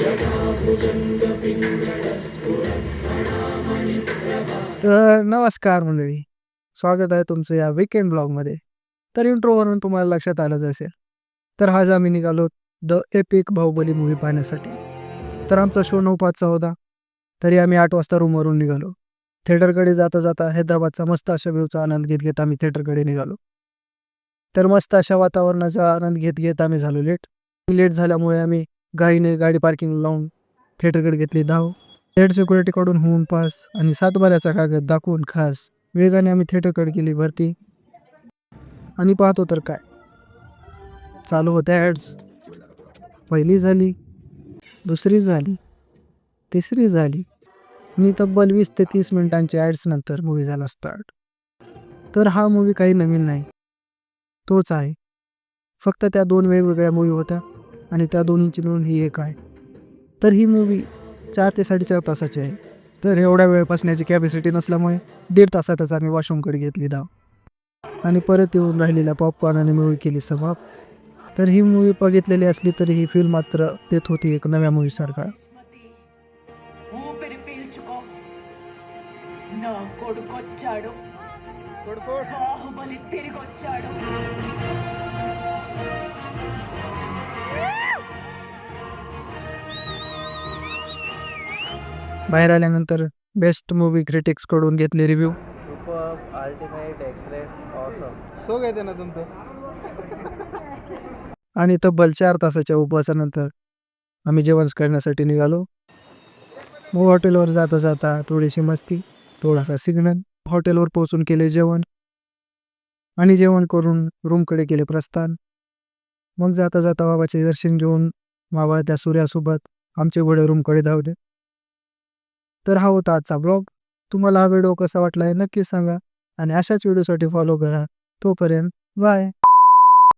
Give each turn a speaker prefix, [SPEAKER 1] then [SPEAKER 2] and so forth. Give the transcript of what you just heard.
[SPEAKER 1] तर नमस्कार मंडळी, स्वागत आहे तुमचं या वीकेंड ब्लॉगमध्ये. तर इंट्रोवरून तुम्हाला लक्षात आलंच असेल. तर आज आम्ही निघालो द एपिक बाहुबली मूव्ही पाहण्यासाठी. तर आमचा शो 9:05चा होता. तरी आम्ही 8 वाजता रूमवरून निघालो. थिएटरकडे जाता जाता हैदराबादचा मस्त अशा व्ह्यूचा आनंद घेत घेत आम्ही थिएटरकडे निघालो. तर मस्त अशा वातावरणाचा आनंद घेत घेत आम्ही झालो लेट. लेट झाल्यामुळे आम्ही घाईने गाडी पार्किंग लावून थिएटरकडे घेतली धाव. हेड सिक्युरिटीकडून होऊन पास आणि सातबाऱ्याचा कागद दाखवून खास वेगाने आम्ही थिएटरकडे गेली भरती. आणि पाहतो तर काय, चालू होत्या ॲड्स. पहिली झाली, दुसरी झाली, तिसरी झाली आणि तब्बल 20 ते 30 मिनिटांच्या ॲड्स नंतर मूव्ही झाला स्टार्ट. तर हा मूव्ही काही नवीन नाही, तोच आहे. फक्त त्या 2 वेगवेगळ्या मूव्ही होत्या आणि त्या दोन्हीची मिळून ही एक आहे. तर ही मूव्ही 4 ते 4.5 तासाची आहे. तर एवढा वेळ बसण्याची कॅपॅसिटी नसल्यामुळे 1.5 तासातच आम्ही वॉशरूमकडे घेतली धाव आणि परत येऊन राहिलेल्या पॉपकॉर्नने मूव्ही केली समाप्त. तर ही मूव्ही बघितलेली असली तरी ही फील मात्र देत होती एक नव्या मूव्हीसारखा.
[SPEAKER 2] ఊపిరి పీల్చుకో నా కొడుకొచ్చాడు బాహుబలి తిరిగొచ్చాడు
[SPEAKER 1] बाहेर आल्यानंतर बेस्ट मूव्ही क्रिटिक्सकडून घेतले review.
[SPEAKER 3] Super ultimate excellent awesome.
[SPEAKER 4] So कहते ना तुम तो.
[SPEAKER 1] आणि तब्बल 4 तासाच्या उपवासानंतर आम्ही जेवण करण्यासाठी निघालो. मग हॉटेलवर जाता जाता थोडीशी मस्ती, थोडासा सिग्नल. हॉटेलवर पोहोचून केले जेवण आणि जेवण करून रूमकडे केले प्रस्थान. मग जाता जाता बाबाचे दर्शन घेऊन मावळत्या सूर्यासोबत आमचे घोडे रूमकडे धावले. तर हा होता आजचा ब्लॉग. तुम्हाला हा व्हिडिओ कसा वाटला आहे नक्की सांगा आणि अशाच व्हिडिओसाठी फॉलो करा. तोपर्यंत बाय.